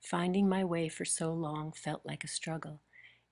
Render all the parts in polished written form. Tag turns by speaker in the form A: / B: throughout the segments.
A: Finding my way for so long felt like a struggle.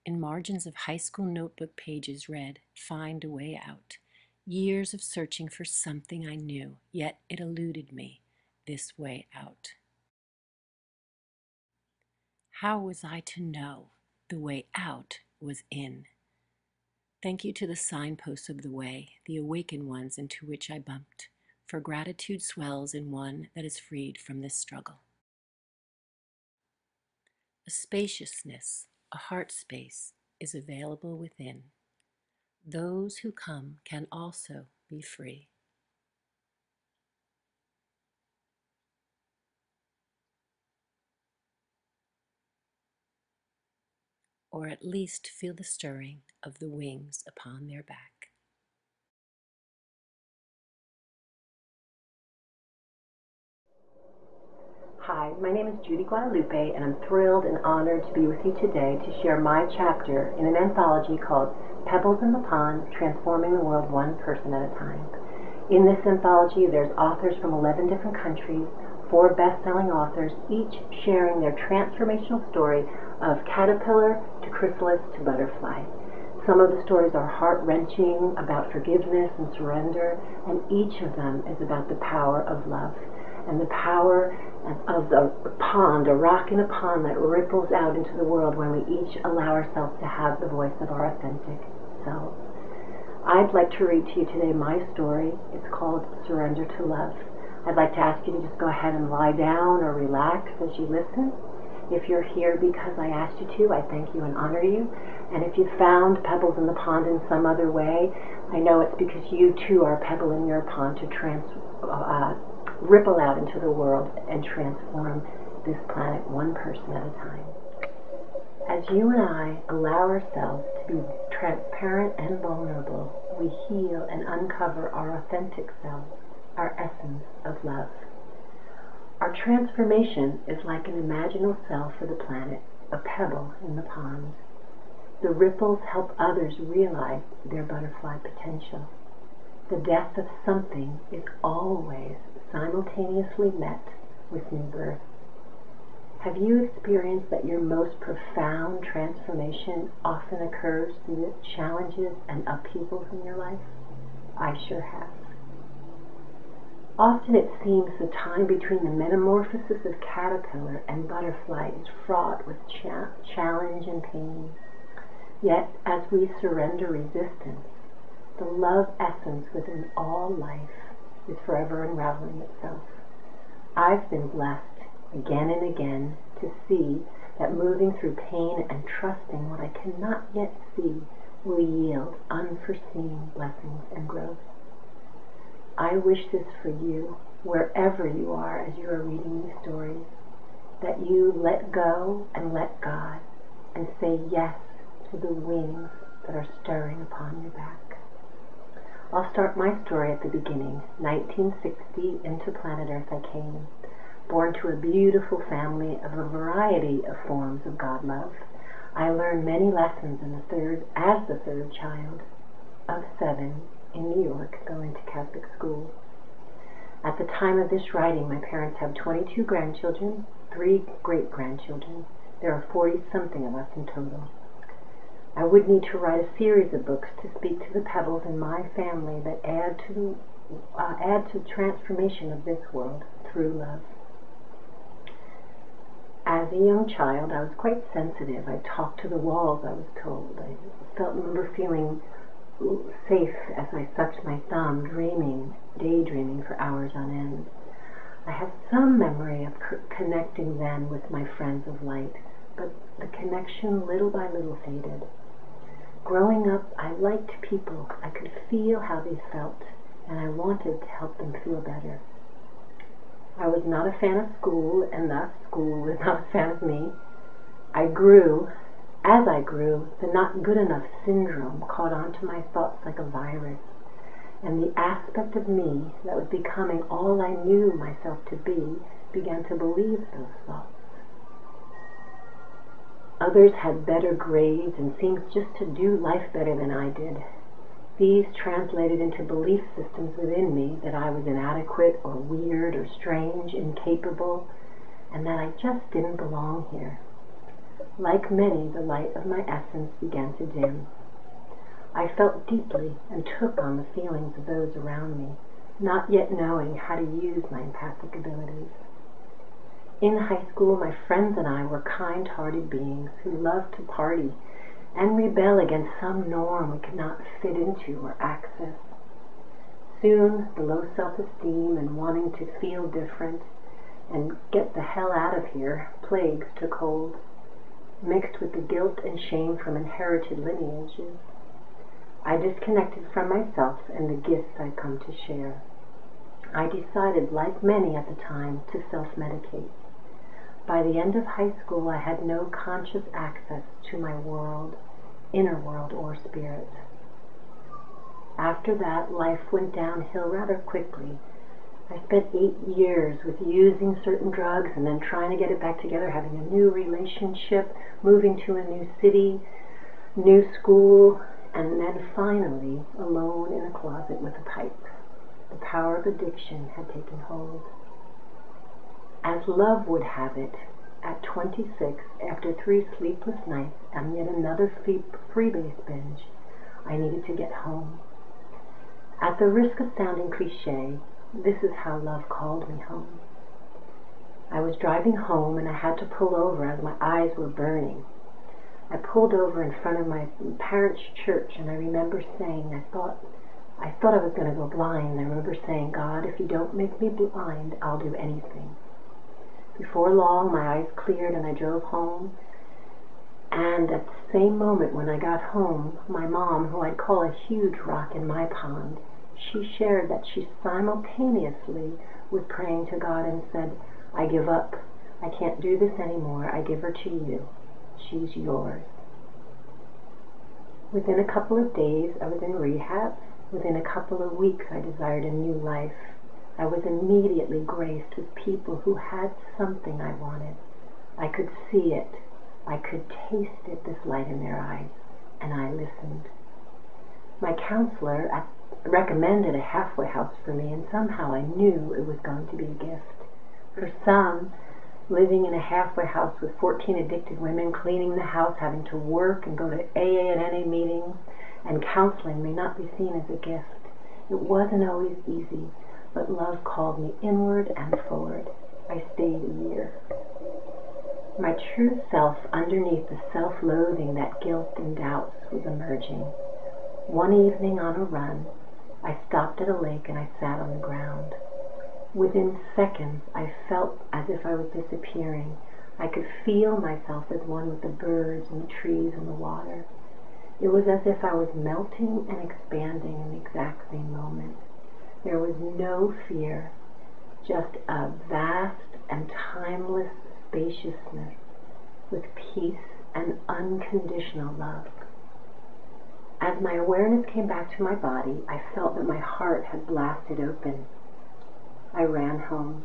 A: In margins of high school notebook pages read, "Find a way out." Years of searching for something I knew, yet it eluded me. This way out. How was I to know the way out was in? Thank you to the signposts of the way, the awakened ones into which I bumped, for gratitude swells in one that is freed from this struggle. A spaciousness, a heart space, is available within. Those who come can also be free. Or at least feel the stirring of the wings upon their back.
B: Hi, my name is Judy Guadalupe, and I'm thrilled and honored to be with you today to share my chapter in an anthology called Pebbles in the Pond, Transforming the World One Person at a Time. In this anthology, there's authors from 11 different countries, 4 best-selling authors, each sharing their transformational story of caterpillar to chrysalis to butterfly. Some of the stories are heart-wrenching, about forgiveness and surrender, and each of them is about the power of love and the power of the pond, a rock in a pond that ripples out into the world when we each allow ourselves to have the voice of our authentic selves. I'd like to read to you today my story. It's called Surrender to Love. I'd like to ask you to just go ahead and lie down or relax as you listen. If you're here because I asked you to, I thank you and honor you. And if you found Pebbles in the Pond in some other way, I know it's because you too are a pebble in your pond to ripple out into the world and transform this planet one person at a time. As you and I allow ourselves to be transparent and vulnerable, we heal and uncover our authentic selves, our essence of love. Our transformation is like an imaginal cell for the planet, a pebble in the pond. The ripples help others realize their butterfly potential. The death of something is always simultaneously met with new birth. Have you experienced that your most profound transformation often occurs through the challenges and upheavals in your life? I sure have. Often it seems the time between the metamorphosis of caterpillar and butterfly is fraught with challenge and pain. Yet, as we surrender resistance, the love essence within all life is forever unraveling itself. I've been blessed again and again to see that moving through pain and trusting what I cannot yet see will yield unforeseen blessings and growth. I wish this for you, wherever you are as you are reading these stories, that you let go and let God and say yes to the wings that are stirring upon your back. I'll start my story at the beginning. 1960, into planet Earth I came, born to a beautiful family of a variety of forms of God love. I learned many lessons as the third child of 7 in New York, going to Catholic school. At the time of this writing, my parents have 22 grandchildren, 3 great-grandchildren. There are 40-something of us in total. I would need to write a series of books to speak to the pebbles in my family that add to the transformation of this world through love. As a young child, I was quite sensitive. I talked to the walls, I was told. I remember feeling safe as I sucked my thumb, daydreaming for hours on end. I have some memory of connecting then with my friends of light, but the connection little by little faded. Growing up, I liked people. I could feel how they felt, and I wanted to help them feel better. I was not a fan of school, and thus school was not a fan of me. As I grew, the not good enough syndrome caught on to my thoughts like a virus, and the aspect of me that was becoming all I knew myself to be began to believe those thoughts. Others had better grades and seemed just to do life better than I did. These translated into belief systems within me that I was inadequate or weird or strange, incapable. and that I just didn't belong here. Like many, the light of my essence began to dim. I felt deeply and took on the feelings of those around me, not yet knowing how to use my empathic abilities. In high school, my friends and I were kind-hearted beings who loved to party and rebel against some norm we could not fit into or access. Soon, the low self-esteem and wanting to feel different and get the hell out of here plagues took hold, mixed with the guilt and shame from inherited lineages. I disconnected from myself and the gifts I'd come to share. I decided, like many at the time, to self-medicate. By the end of high school, I had no conscious access to my world, inner world, or spirit. After that, life went downhill rather quickly. I spent 8 years with using certain drugs and then trying to get it back together, having a new relationship, moving to a new city, new school, and then finally alone in a closet with a pipe. The power of addiction had taken hold. As love would have it, at 26, after 3 sleepless nights and yet another freebase binge, I needed to get home. At the risk of sounding cliche, this is how love called me home. I was driving home and I had to pull over as my eyes were burning. I pulled over in front of my parents' church, and I remember saying, I thought I was going to go blind. I remember saying, God, if you don't make me blind, I'll do anything. Before long, my eyes cleared and I drove home. And at the same moment when I got home, my mom, who I'd call a huge rock in my pond, she shared that she simultaneously was praying to God and said, I give up. I can't do this anymore. I give her to you. She's yours. Within a couple of days, I was in rehab. Within a couple of weeks, I desired a new life. I was immediately graced with people who had something I wanted. I could see it. I could taste it, this light in their eyes, and I listened. My counselor recommended a halfway house for me, and somehow I knew it was going to be a gift. For some, living in a halfway house with 14 addicted women, cleaning the house, having to work and go to AA and NA meetings, and counseling may not be seen as a gift. It wasn't always easy, but love called me inward and forward. I stayed a year. My true self, underneath the self-loathing that guilt and doubts was emerging. One evening on a run, I stopped at a lake and I sat on the ground. Within seconds, I felt as if I was disappearing. I could feel myself as one with the birds and the trees and the water. It was as if I was melting and expanding in the exact same moment. There was no fear, just a vast and timeless spaciousness with peace and unconditional love. As my awareness came back to my body, I felt that my heart had blasted open. I ran home.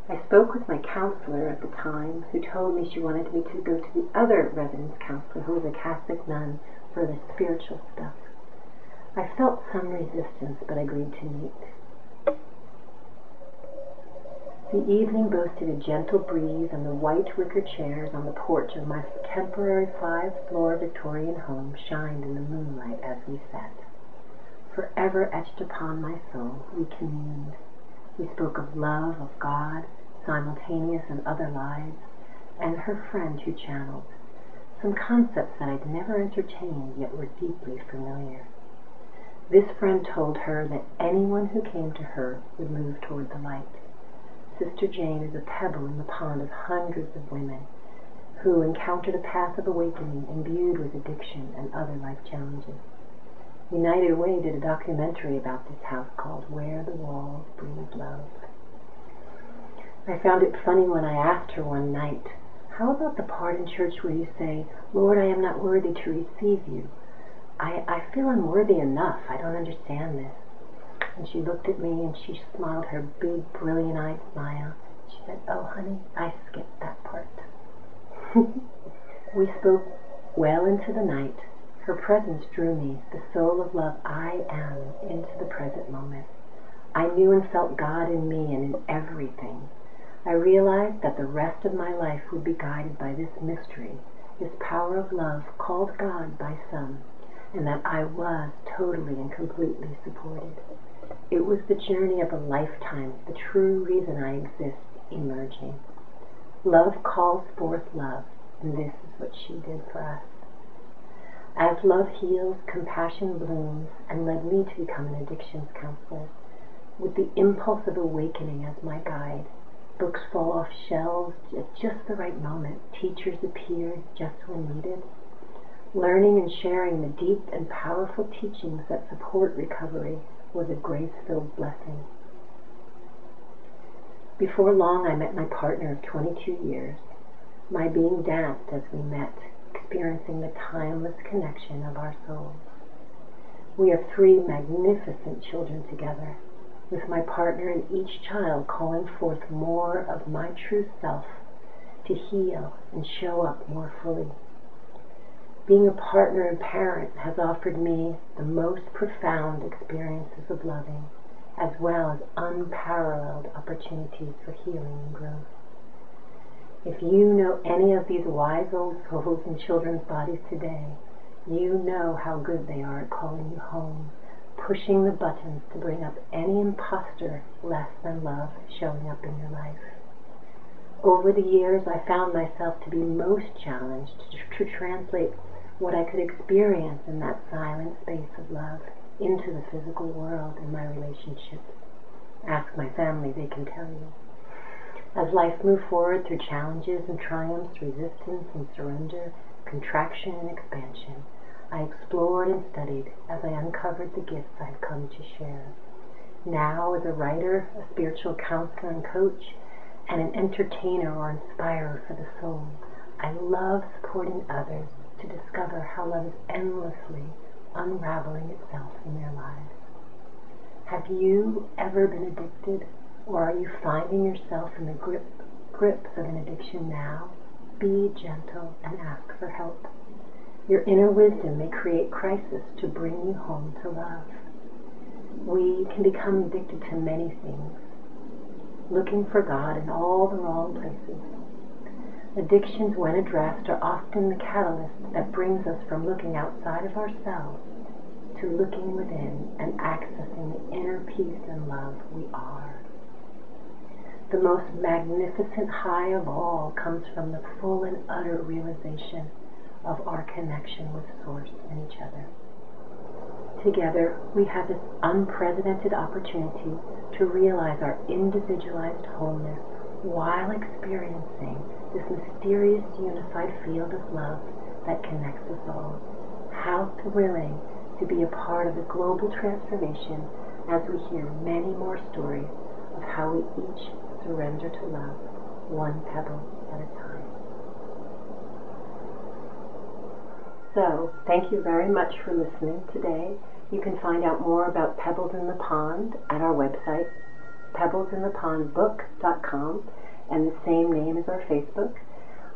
B: I spoke with my counselor at the time, who told me she wanted me to go to the other residence counselor, who was a Catholic nun, for the spiritual stuff. I felt some resistance, but agreed to meet. The evening boasted a gentle breeze, and the white wicker chairs on the porch of my temporary 5-floor Victorian home shined in the moonlight as we sat. Forever etched upon my soul, we communed. We spoke of love, of God, simultaneous and other lives, and her friend who channeled. Some concepts that I'd never entertained yet were deeply familiar. This friend told her that anyone who came to her would move toward the light. Sister Jane is a pebble in the pond of hundreds of women who encountered a path of awakening imbued with addiction and other life challenges. United Way did a documentary about this house called Where the Walls Breathe Love. I found it funny when I asked her one night, how about the part in church where you say, Lord, I am not worthy to receive you. I feel unworthy enough. I don't understand this. And she looked at me and she smiled her big, brilliant-eyed smile. She said, oh, honey, I skipped that part. We spoke well into the night. Her presence drew me, the soul of love I am, into the present moment. I knew and felt God in me and in everything. I realized that the rest of my life would be guided by this mystery, this power of love called God by some, and that I was totally and completely supported. It was the journey of a lifetime, the true reason I exist, emerging. Love calls forth love, and this is what she did for us. As love heals, compassion blooms, and led me to become an addictions counselor. With the impulse of awakening as my guide, books fall off shelves at just the right moment. Teachers appeared just when needed. Learning and sharing the deep and powerful teachings that support recovery was a grace-filled blessing. Before long, I met my partner of 22 years. My being danced as we met, experiencing the timeless connection of our souls. We have 3 magnificent children together, with my partner and each child calling forth more of my true self to heal and show up more fully. Being a partner and parent has offered me the most profound experiences of loving, as well as unparalleled opportunities for healing and growth. If you know any of these wise old souls in children's bodies today, you know how good they are at calling you home, pushing the buttons to bring up any imposter less than love showing up in your life. Over the years, I found myself to be most challenged to translate what I could experience in that silent space of love into the physical world in my relationships. Ask my family, they can tell you. As life moved forward through challenges and triumphs, resistance and surrender, contraction and expansion, I explored and studied as I uncovered the gifts I've come to share. Now, as a writer, a spiritual counselor and coach, and an entertainer or inspirer for the soul, I love supporting others to discover how love is endlessly unraveling itself in their lives. Have you ever been addicted, or are you finding yourself in the grips of an addiction now? Be gentle and ask for help. Your inner wisdom may create crisis to bring you home to love. We can become addicted to many things, looking for God in all the wrong places. Addictions, when addressed, are often the catalyst that brings us from looking outside of ourselves to looking within and accessing the inner peace and love we are. The most magnificent high of all comes from the full and utter realization of our connection with Source and each other. Together, we have this unprecedented opportunity to realize our individualized wholeness while experiencing this mysterious unified field of love that connects us all. How thrilling to be a part of the global transformation as we hear many more stories of how we each surrender to love, one pebble at a time. So, thank you very much for listening today. You can find out more about Pebbles in the Pond at our website, pebblesinthe.pondbook.com, and the same name as our Facebook.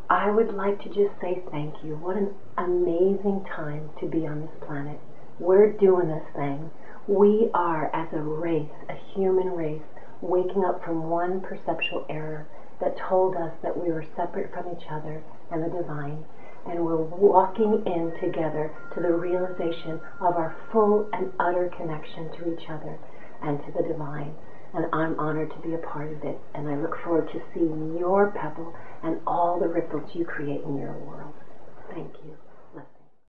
B: I would like to just say thank you. What an amazing time to be on this planet. We're doing this thing. We are, as a race, a human race, waking up from one perceptual error that told us that we were separate from each other and the divine, and we're walking in together to the realization of our full and utter connection to each other and to the divine. And I'm honored to be a part of it, and I look forward to seeing your pebble and all the ripples you create in your world. Thank you.